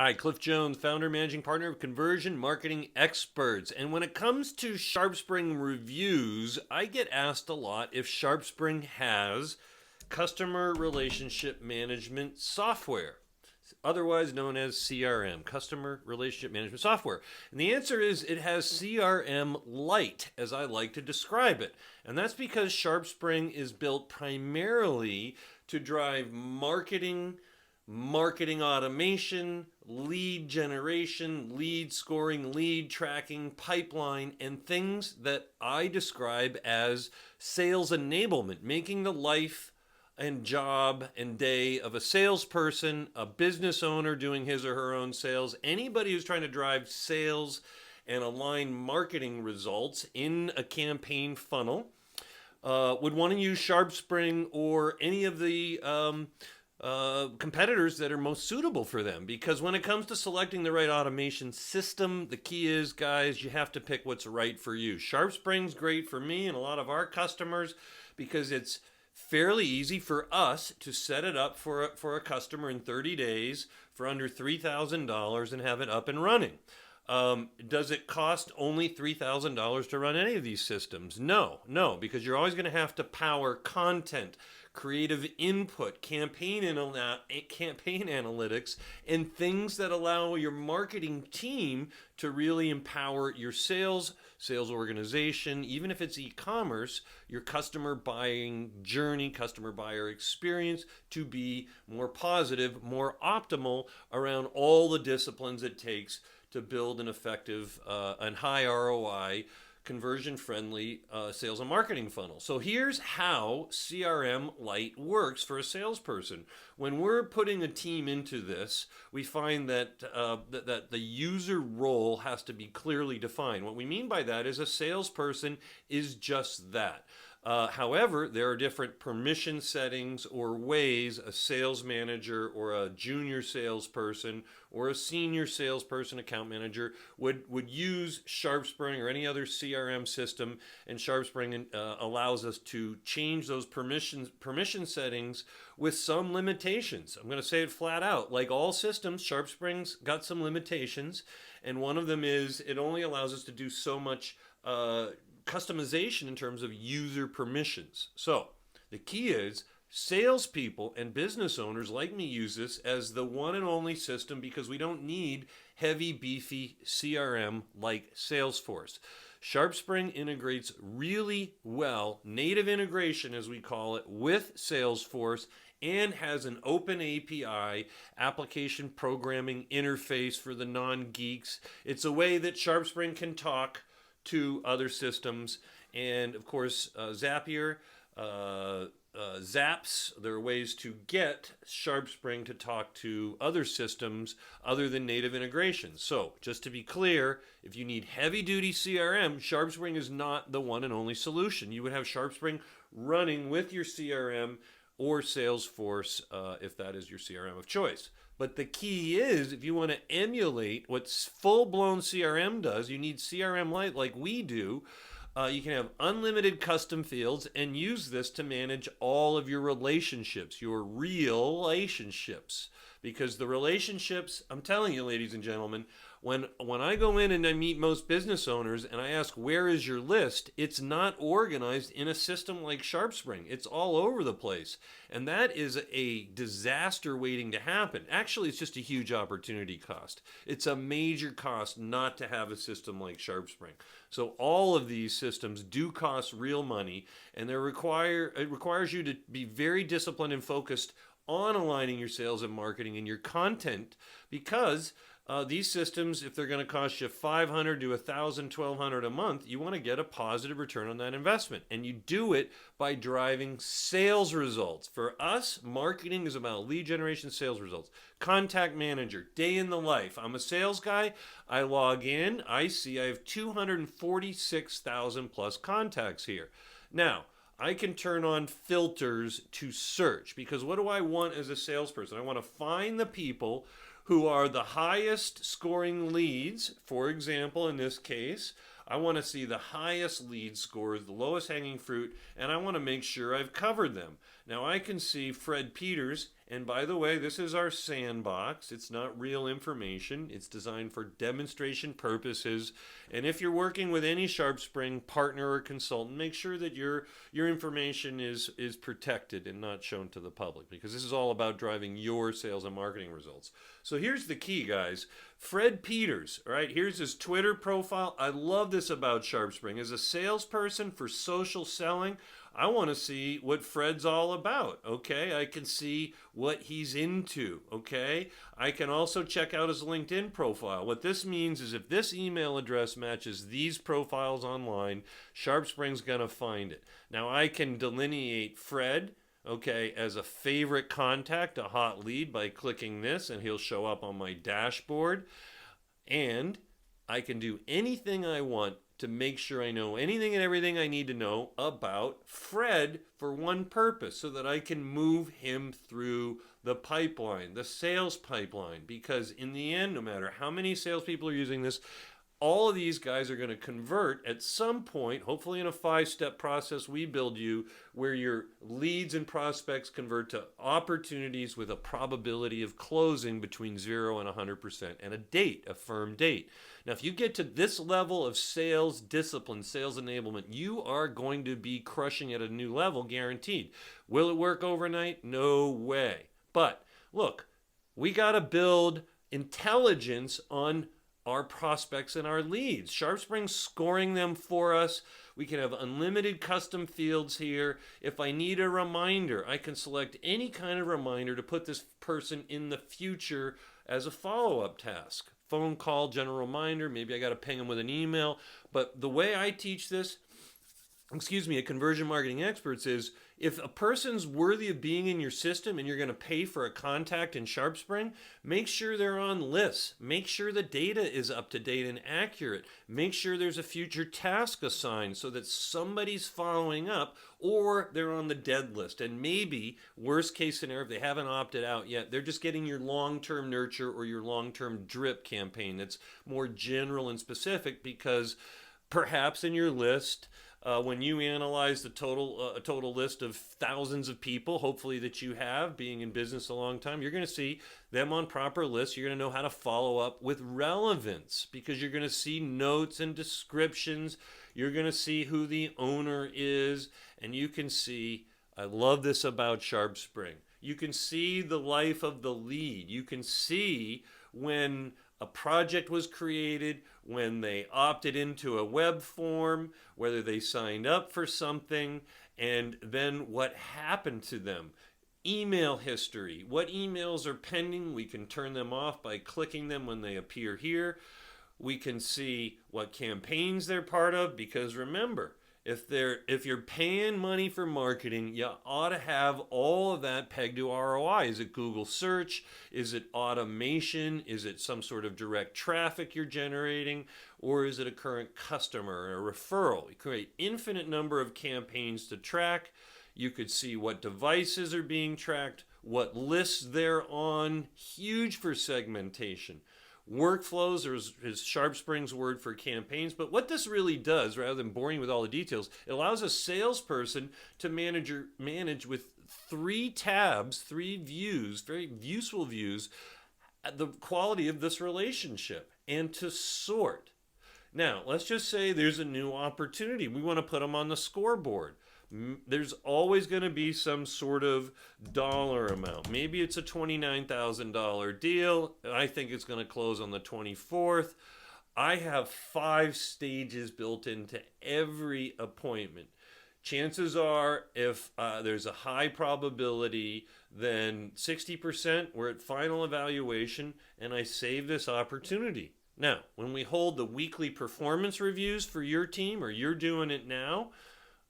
Hi, Cliff Jones, founder, managing partner of Conversion Marketing Experts. And when it comes to SharpSpring reviews, I get asked a lot if SharpSpring has customer relationship management software, otherwise known as CRM, customer relationship management software. And the answer is it has CRM Lite, as I like to describe it. And that's because SharpSpring is built primarily to drive marketing automation, lead generation, lead scoring, lead tracking, pipeline, and things that I describe as sales enablement, making the life and job and day of a salesperson, a business owner doing his or her own sales, anybody who's trying to drive sales and align marketing results in a campaign funnel would want to use SharpSpring or any of the competitors that are most suitable for them. Because when it comes to selecting the right automation system, the key is, guys, you have to pick what's right for you. SharpSpring's great for me and a lot of our customers because it's fairly easy for us to set it up for a customer in 30 days for under $3,000 and have it up and running. Does it cost only $3,000 to run any of these systems? No, because you're always going to have to power content, creative input, campaign analytics, and things that allow your marketing team to really empower your sales organization, even if it's e-commerce, your customer buying journey, customer buyer experience to be more positive, more optimal around all the disciplines it takes to build an effective and high ROI, conversion-friendly sales and marketing funnel. So here's how CRM Lite works for a salesperson. When we're putting a team into this, we find that that the user role has to be clearly defined. What we mean by that is a salesperson is just that. However, there are different permission settings or ways a sales manager or a junior salesperson or a senior salesperson, account manager, would use SharpSpring or any other CRM system. And SharpSpring allows us to change those permission settings with some limitations. I'm going to say it flat out. Like all systems, SharpSpring's got some limitations. And one of them is it only allows us to do so much customization in terms of user permissions. So the key is salespeople and business owners like me use this as the one and only system because we don't need heavy, beefy CRM like Salesforce. SharpSpring integrates really well, native integration as we call it, with Salesforce and has an open API, application programming interface for the non-geeks. It's a way that SharpSpring can talk to other systems, and of course Zapier, Zaps. There are ways to get SharpSpring to talk to other systems other than native integrations. So just to be clear, if you need heavy-duty CRM, SharpSpring is not the one and only solution. You would have SharpSpring running with your CRM or Salesforce if that is your CRM of choice. But the key is, if you want to emulate what full-blown CRM does, you need CRM Lite like we do. You can have unlimited custom fields and use this to manage all of your relationships, your real relationships. Because the relationships, I'm telling you, ladies and gentlemen, when I go in and I meet most business owners and I ask, where is your list? It's not organized in a system like SharpSpring. It's all over the place. And that is a disaster waiting to happen. Actually, it's just a huge opportunity cost. It's a major cost not to have a system like SharpSpring. So all of these systems do cost real money, and it requires you to be very disciplined and focused on aligning your sales and marketing and your content, because these systems, if they're going to cost you $500 to $1,000, $1,200 a month, you want to get a positive return on that investment. And you do it by driving sales results. For us, marketing is about lead generation, sales results. Contact manager, day in the life. I'm a sales guy. I log in. I see I have 246,000 plus contacts here. Now, I can turn on filters to search, because what do I want as a salesperson? I want to find the people who are the highest scoring leads. For example, in this case, I want to see the highest lead scores, the lowest hanging fruit, and I want to make sure I've covered them. Now I can see Fred Peters And by the way, this is our sandbox. It's not real information. It's designed for demonstration purposes. And if you're working with any SharpSpring partner or consultant, make sure that your information is protected and not shown to the public, because this is all about driving your sales and marketing results. So here's the key, guys. Fred Peters, all right, here's his Twitter profile. I love this about SharpSpring. As a salesperson for social selling, I want to see what Fred's all about, okay? I can see what he's into, okay? I can also check out his LinkedIn profile. What this means is if this email address matches these profiles online, SharpSpring's going to find it. Now, I can delineate Fred, okay, as a favorite contact, a hot lead, by clicking this, and he'll show up on my dashboard. And I can do anything I want to make sure I know anything and everything I need to know about Fred for one purpose, so that I can move him through the pipeline, the sales pipeline. Because in the end, no matter how many salespeople are using this, all of these guys are going to convert at some point, hopefully in a 5-step process we build you, where your leads and prospects convert to opportunities with a probability of closing between 0 and 100%, and a date, a firm date. Now, if you get to this level of sales discipline, sales enablement, you are going to be crushing at a new level, guaranteed. Will it work overnight? No way. But look, we got to build intelligence on our prospects and our leads. SharpSpring's scoring them for us. We can have unlimited custom fields here. If I need a reminder, I can select any kind of reminder to put this person in the future as a follow-up task. Phone call, general reminder, maybe I got to ping them with an email. But the way I teach this, at Conversion Marketing Experts, is if a person's worthy of being in your system and you're going to pay for a contact in SharpSpring, make sure they're on lists. Make sure the data is up to date and accurate. Make sure there's a future task assigned so that somebody's following up, or they're on the dead list. And maybe, worst case scenario, if they haven't opted out yet, they're just getting your long-term nurture or your long-term drip campaign that's more general and specific, because perhaps in your list, when you analyze the total list of thousands of people, hopefully that you have, being in business a long time, you're going to see them on proper lists. You're going to know how to follow up with relevance, because you're going to see notes and descriptions. You're going to see who the owner is, and you can see, I love this about SharpSpring, you can see the life of the lead. You can see when a project was created, when they opted into a web form, whether they signed up for something, and then what happened to them. Email history. What emails are pending? We can turn them off by clicking them when they appear here. We can see what campaigns they're part of, because remember, if you're paying money for marketing, you ought to have all of that pegged to ROI. Is it Google search? Is it automation? Is it some sort of direct traffic you're generating? Or is it a current customer or a referral? You create infinite number of campaigns to track. You could see what devices are being tracked, what lists they're on. Huge for segmentation. Workflows is SharpSpring's word for campaigns. But what this really does, rather than boring with all the details, it allows a salesperson to manage with 3 tabs, 3 views, very useful views, the quality of this relationship, and to sort. Now, let's just say there's a new opportunity. We want to put them on the scoreboard. There's always going to be some sort of dollar amount. Maybe it's a $29,000 deal. I think it's going to close on the 24th. I have 5 stages built into every appointment. Chances are, if there's a high probability, then 60% we're at final evaluation, and I save this opportunity. Now, when we hold the weekly performance reviews for your team, or you're doing it now,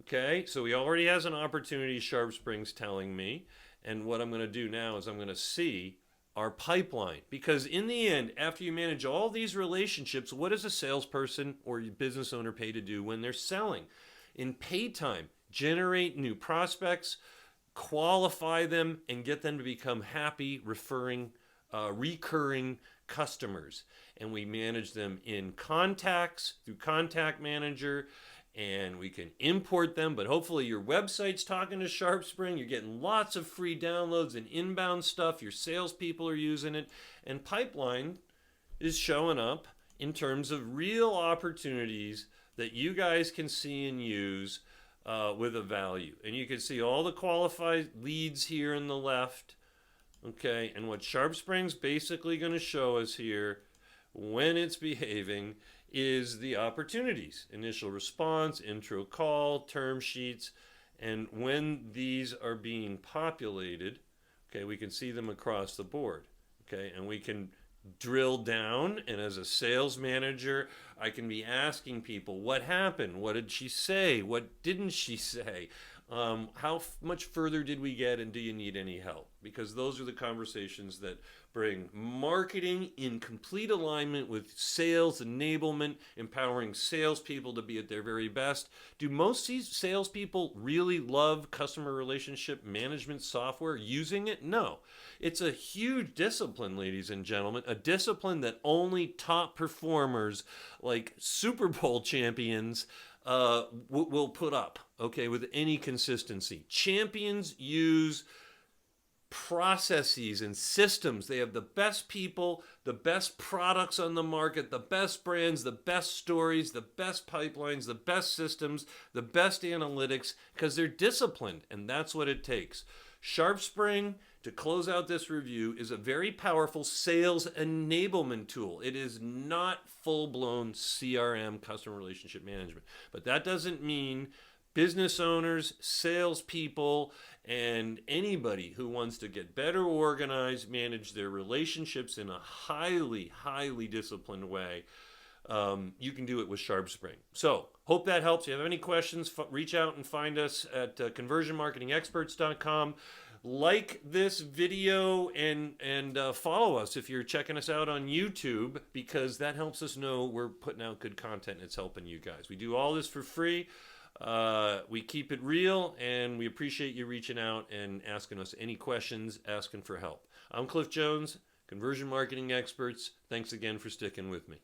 okay, so he already has an opportunity, SharpSpring's telling me, and what I'm going to do now is I'm going to see our pipeline. Because in the end, after you manage all these relationships, what does a salesperson or business owner pay to do when they're selling? In paid time, generate new prospects, qualify them, and get them to become happy, recurring customers. And we manage them in contacts, through Contact Manager, and we can import them, but hopefully your website's talking to SharpSpring. You're getting lots of free downloads and inbound stuff. Your salespeople are using it, and pipeline is showing up in terms of real opportunities that you guys can see and use with a value. And you can see all the qualified leads here in the left. Okay, and what SharpSpring's basically going to show us here when it's behaving is the opportunities. Initial response, intro call, term sheets, and when these are being populated, okay, we can see them across the board. Okay, and we can drill down, and as a sales manager, I can be asking people, what happened? What did she say? What didn't she say? How much further did we get, and do you need any help? Because those are the conversations that bring marketing in complete alignment with sales enablement, empowering salespeople to be at their very best. Do most salespeople really love customer relationship management software using it? No. It's a huge discipline, ladies and gentlemen, a discipline that only top performers like Super Bowl champions will put up, okay, with any consistency. Champions use processes and systems. They have the best people, the best products on the market, the best brands, the best stories, the best pipelines, the best systems, the best analytics, because they're disciplined, and that's what it takes. SharpSpring, to close out this review, is a very powerful sales enablement tool. It is not full-blown CRM, customer relationship management. But that doesn't mean business owners, salespeople, and anybody who wants to get better organized, manage their relationships in a highly, highly disciplined way, you can do it with SharpSpring. So, hope that helps. If you have any questions, reach out and find us at conversionmarketingexperts.com. Like this video and follow us if you're checking us out on YouTube, because that helps us know we're putting out good content and it's helping you guys. We do all this for free. We keep it real, and we appreciate you reaching out and asking us any questions, asking for help. I'm Cliff Jones, Conversion Marketing Experts. Thanks again for sticking with me.